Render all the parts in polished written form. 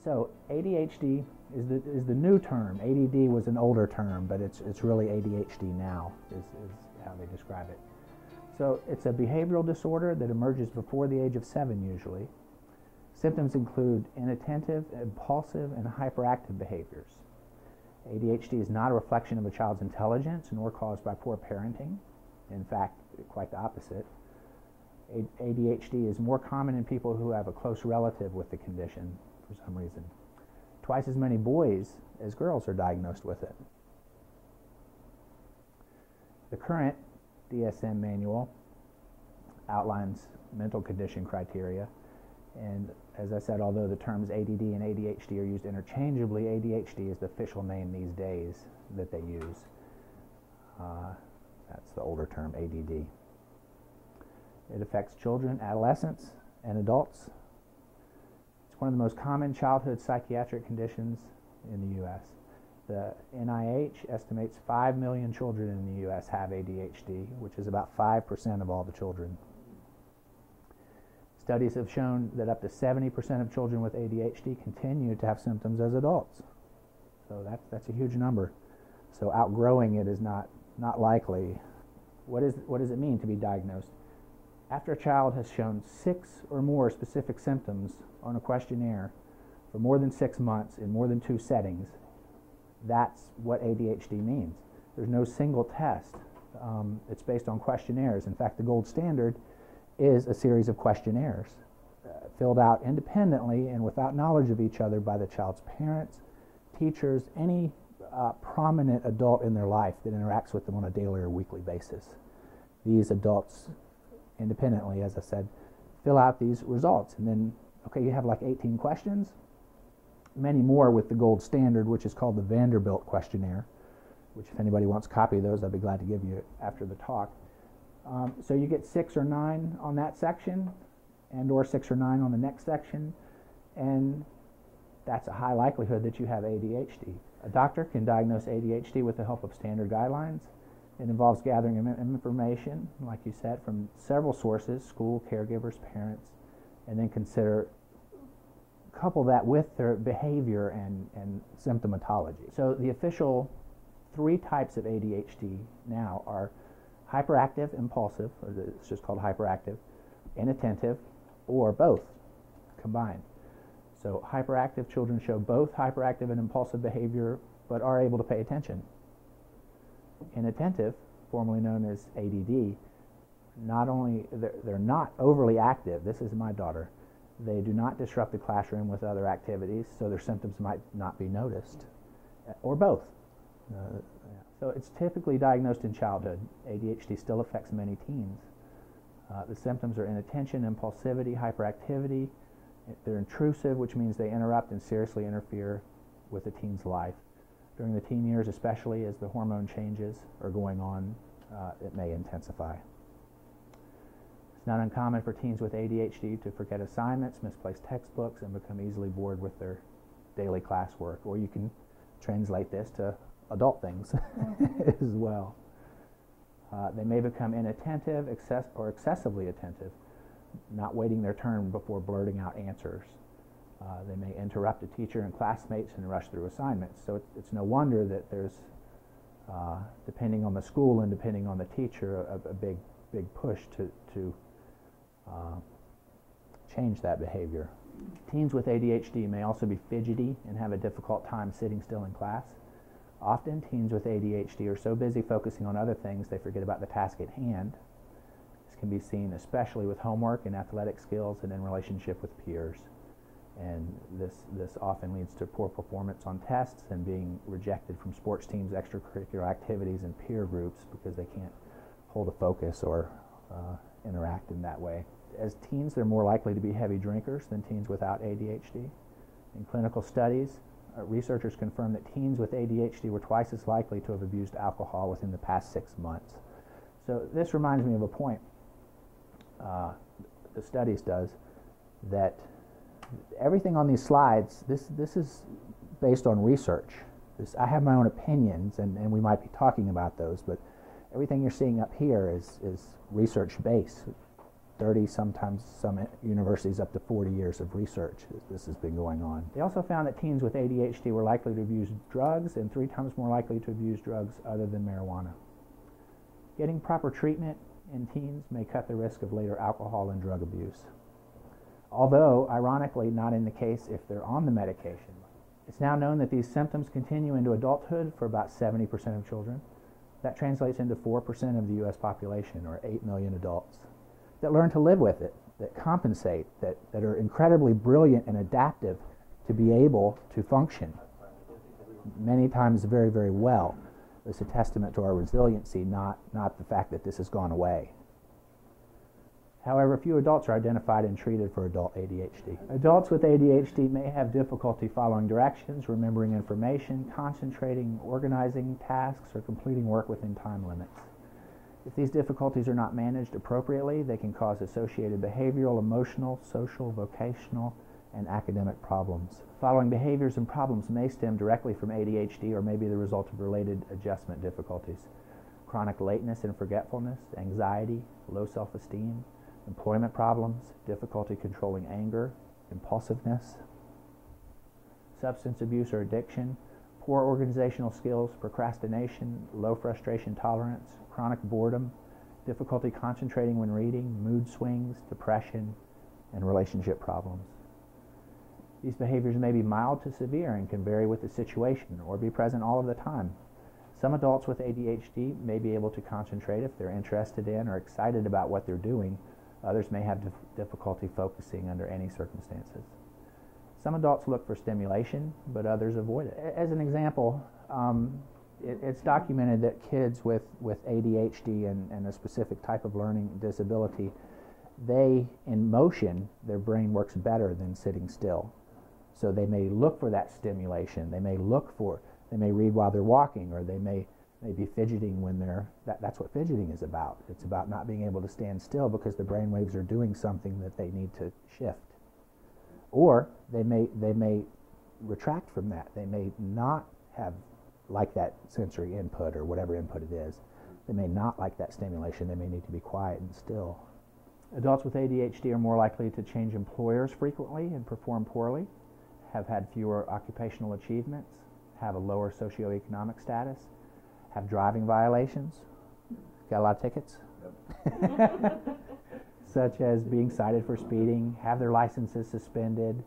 So ADHD is the new term. ADD was an older term, but it's really ADHD now is how they describe it. So it's a behavioral disorder that emerges before the age of 7 usually. Symptoms include inattentive, impulsive, and hyperactive behaviors. ADHD is not a reflection of a child's intelligence nor caused by poor parenting. In fact, quite the opposite. ADHD is more common in people who have a close relative with the condition for some reason. Twice as many boys as girls are diagnosed with it. The current DSM manual outlines mental condition criteria, and as I said, although the terms ADD and ADHD are used interchangeably, ADHD is the official name these days that they use. That's the older term, ADD. It affects children, adolescents, and adults. It's one of the most common childhood psychiatric conditions in the U.S. The NIH estimates 5 million children in the U.S. have ADHD, which is about 5% of all the children. Studies have shown that up to 70% of children with ADHD continue to have symptoms as adults. So that's a huge number. So outgrowing it is not likely. What does it mean to be diagnosed? After a child has shown 6 or more specific symptoms on a questionnaire for more than 6 months in more than 2 settings, that's what ADHD means. There's no single test. It's based on questionnaires. In fact, the gold standard is a series of questionnaires filled out independently and without knowledge of each other by the child's parents, teachers, any prominent adult in their life that interacts with them on a daily or weekly basis. These adults independently, as I said, fill out these results, and then, okay, you have like 18 questions, many more with the gold standard, which is called the Vanderbilt questionnaire, which if anybody wants a copy of those, I'd be glad to give you after the talk. So you get 6 or 9 on that section, and or 6 or 9 on the next section, and that's a high likelihood that you have ADHD. A doctor can diagnose ADHD with the help of standard guidelines. It involves gathering information, like you said, from several sources, school, caregivers, parents, and then couple that with their behavior and symptomatology. So the official 3 types of ADHD now are hyperactive, impulsive, or it's just called hyperactive, inattentive, or both combined. So hyperactive children show both hyperactive and impulsive behavior, but are able to pay attention. Inattentive, formerly known as ADD, not only they're not overly active. This is my daughter. They do not disrupt the classroom with other activities, so their symptoms might not be noticed, or both. So it's typically diagnosed in childhood. ADHD still affects many teens. The symptoms are inattention, impulsivity, hyperactivity. They're intrusive, which means they interrupt and seriously interfere with the teen's life. During the teen years, especially as the hormone changes are going on, it may intensify. It's not uncommon for teens with ADHD to forget assignments, misplace textbooks, and become easily bored with their daily classwork. Or you can translate this to adult things as well. They may become inattentive or excessively attentive, not waiting their turn before blurting out answers. They may interrupt a teacher and classmates and rush through assignments. So it's no wonder that there's, depending on the school and depending on the teacher, a big push to change that behavior. Teens with ADHD may also be fidgety and have a difficult time sitting still in class. Often, teens with ADHD are so busy focusing on other things they forget about the task at hand. This can be seen especially with homework and athletic skills and in relationship with peers. And this often leads to poor performance on tests and being rejected from sports teams, extracurricular activities, and peer groups because they can't hold a focus or interact in that way. As teens, they're more likely to be heavy drinkers than teens without ADHD. In clinical studies, researchers confirmed that teens with ADHD were twice as likely to have abused alcohol within the past 6 months. So this reminds me of a point the studies does, that everything on these slides, this is based on research. I have my own opinions, and we might be talking about those, but everything you're seeing up here is research-based. 30, sometimes some universities up to 40 years of research. This has been going on. They also found that teens with ADHD were likely to abuse drugs and 3 times more likely to abuse drugs other than marijuana. Getting proper treatment in teens may cut the risk of later alcohol and drug abuse. Although, ironically, not in the case if they're on the medication. It's now known that these symptoms continue into adulthood for about 70% of children. That translates into 4% of the U.S. population, or 8 million adults, that learn to live with it, that compensate, that are incredibly brilliant and adaptive to be able to function, many times very, very well. It's a testament to our resiliency, not the fact that this has gone away. However, few adults are identified and treated for adult ADHD. Adults with ADHD may have difficulty following directions, remembering information, concentrating, organizing tasks, or completing work within time limits. If these difficulties are not managed appropriately, they can cause associated behavioral, emotional, social, vocational, and academic problems. Following behaviors and problems may stem directly from ADHD or may be the result of related adjustment difficulties. Chronic lateness and forgetfulness, anxiety, low self-esteem, employment problems, difficulty controlling anger, impulsiveness, substance abuse or addiction, poor organizational skills, procrastination, low frustration tolerance, chronic boredom, difficulty concentrating when reading, mood swings, depression, and relationship problems. These behaviors may be mild to severe and can vary with the situation or be present all of the time. Some adults with ADHD may be able to concentrate if they're interested in or excited about what they're doing. Others may have difficulty focusing under any circumstances. Some adults look for stimulation, but others avoid it. As an example, it's documented that kids with ADHD and a specific type of learning disability, in motion, their brain works better than sitting still. So they may look for that stimulation. They may read while they're walking, or they may be fidgeting when that's what fidgeting is about. It's about not being able to stand still because the brain waves are doing something that they need to shift. Or they may retract from that. They may not like that sensory input or whatever input it is. They may not like that stimulation. They may need to be quiet and still. Adults with ADHD are more likely to change employers frequently and perform poorly, have had fewer occupational achievements, have a lower socioeconomic status, have driving violations. Got a lot of tickets? Yep. Such as being cited for speeding, have their licenses suspended,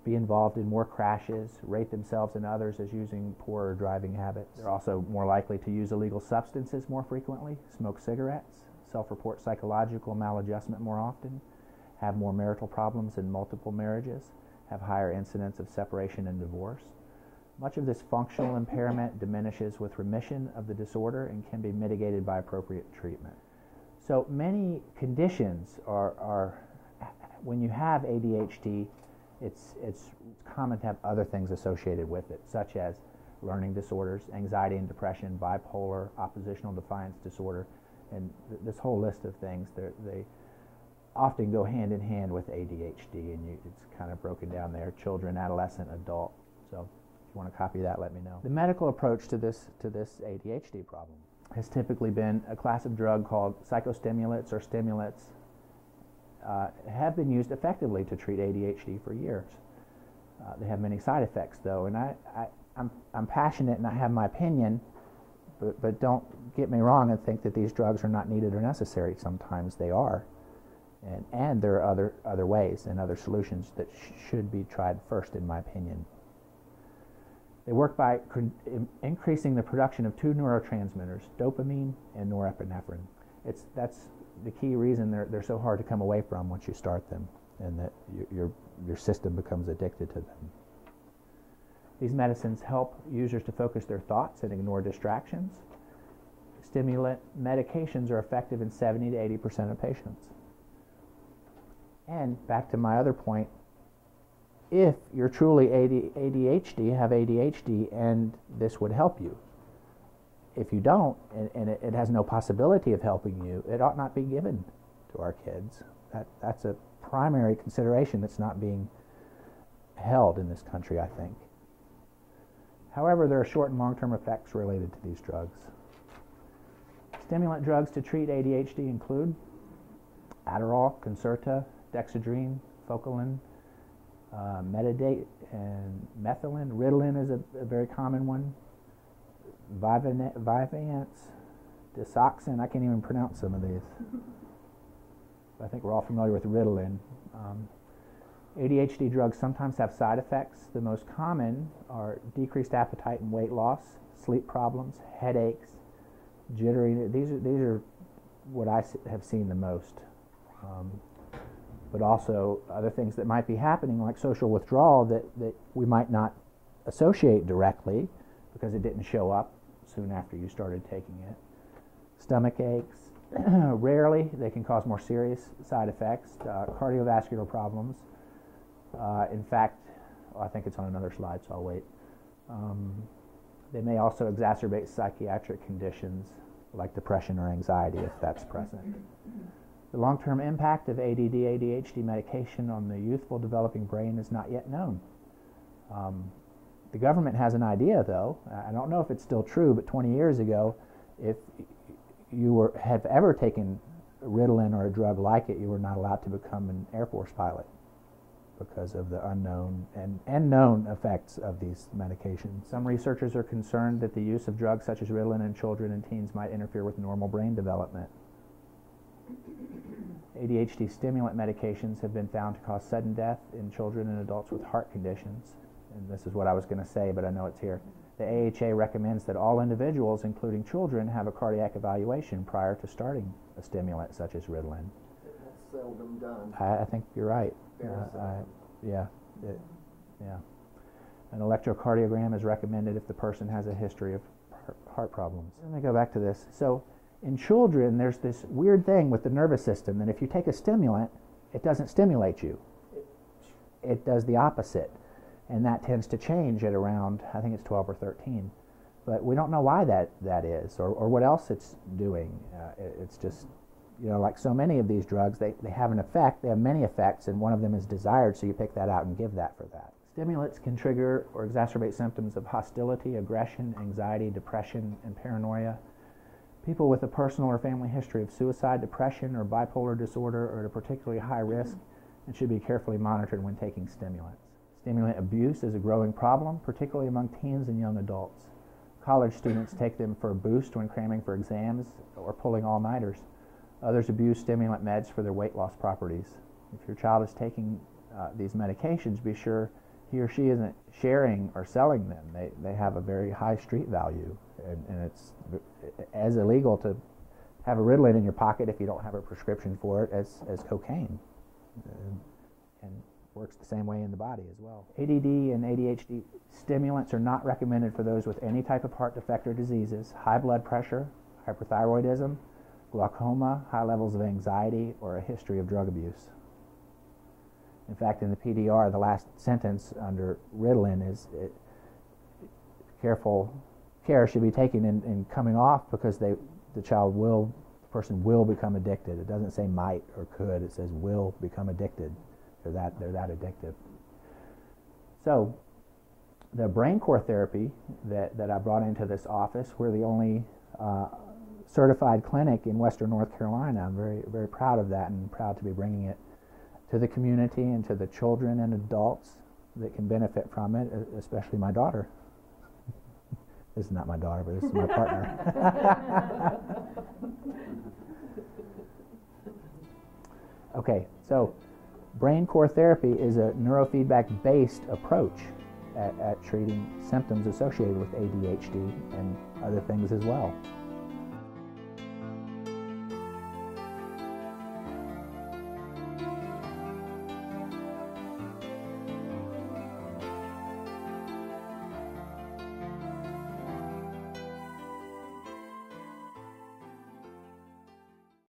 be involved in more crashes, rate themselves and others as using poorer driving habits. They're also more likely to use illegal substances more frequently, smoke cigarettes, self-report psychological maladjustment more often, have more marital problems in multiple marriages, have higher incidence of separation and divorce. Much of this functional impairment diminishes with remission of the disorder and can be mitigated by appropriate treatment. So many conditions are when you have ADHD, it's common to have other things associated with it, such as learning disorders, anxiety and depression, bipolar, oppositional defiance disorder, and this whole list of things. They often go hand in hand with ADHD, and it's kind of broken down there: children, adolescent, adult. So if you want to copy that, let me know. The medical approach to this ADHD problem has typically been a class of drug called psychostimulants or stimulants. Have been used effectively to treat ADHD for years. They have many side effects, though, and I'm passionate and I have my opinion, but don't get me wrong and think that these drugs are not needed or necessary. Sometimes they are, and there are other ways and other solutions that should be tried first, in my opinion. They work by increasing the production of 2 neurotransmitters, dopamine and norepinephrine. That's the key reason they're so hard to come away from once you start them, and that your system becomes addicted to them. These medicines help users to focus their thoughts and ignore distractions. Stimulant medications are effective in 70 to 80% of patients. And back to my other point, if you're truly ADHD, have ADHD, and this would help you. If you don't, and it has no possibility of helping you, it ought not be given to our kids. That's a primary consideration that's not being held in this country, I think. However, there are short and long-term effects related to these drugs. Stimulant drugs to treat ADHD include Adderall, Concerta, Dexedrine, Focalin, Metadate, and Methylene. Ritalin is a very common one. Vyvanse, Disoxin. I can't even pronounce some of these. I think we're all familiar with Ritalin. ADHD drugs sometimes have side effects. The most common are decreased appetite and weight loss, sleep problems, headaches, jitteriness. These are what I have seen the most. But also other things that might be happening, like social withdrawal, that we might not associate directly because it didn't show up soon after you started taking it. Stomach aches, rarely. They can cause more serious side effects, cardiovascular problems. In fact, I think it's on another slide, so I'll wait. They may also exacerbate psychiatric conditions like depression or anxiety if that's present. The long-term impact of ADD, ADHD medication on the youthful developing brain is not yet known. The government has an idea, though. I don't know if it's still true, but 20 years ago, if you have ever taken Ritalin or a drug like it, you were not allowed to become an Air Force pilot because of the unknown and known effects of these medications. Some researchers are concerned that the use of drugs such as Ritalin in children and teens might interfere with normal brain development. ADHD stimulant medications have been found to cause sudden death in children and adults with heart conditions. And this is what I was going to say, but I know it's here. The AHA recommends that all individuals, including children, have a cardiac evaluation prior to starting a stimulant such as Ritalin. That's seldom done. I think you're right. Yeah. An electrocardiogram is recommended if the person has a history of heart problems. Let me go back to this. So in children, there's this weird thing with the nervous system that if you take a stimulant, it doesn't stimulate you. It does the opposite. And that tends to change at around, I think it's 12 or 13. But we don't know why that is or what else it's doing. It's just, like so many of these drugs, they have an effect. They have many effects, and one of them is desired, so you pick that out and give that for that. Stimulants can trigger or exacerbate symptoms of hostility, aggression, anxiety, depression, and paranoia. People with a personal or family history of suicide, depression, or bipolar disorder are at a particularly high risk and should be carefully monitored when taking stimulants. Stimulant abuse is a growing problem, particularly among teens and young adults. College students take them for a boost when cramming for exams or pulling all-nighters. Others abuse stimulant meds for their weight loss properties. If your child is taking these medications, be sure he or she isn't sharing or selling them. They have a very high street value, and it's as illegal to have a Ritalin in your pocket if you don't have a prescription for it as cocaine. And works the same way in the body as well. ADD and ADHD stimulants are not recommended for those with any type of heart defect or diseases, high blood pressure, hyperthyroidism, glaucoma, high levels of anxiety, or a history of drug abuse. In fact, in the PDR, the last sentence under Ritalin is careful care should be taken in coming off because the person will become addicted. It doesn't say might or could, it says will become addicted. They're that addictive. So the brain core therapy that I brought into this office, we're the only certified clinic in Western North Carolina. I'm very, very proud of that and proud to be bringing it to the community and to the children and adults that can benefit from it, especially my daughter. This is not my daughter, but this is my partner. Okay, so brain core therapy is a neurofeedback-based approach at treating symptoms associated with ADHD and other things as well.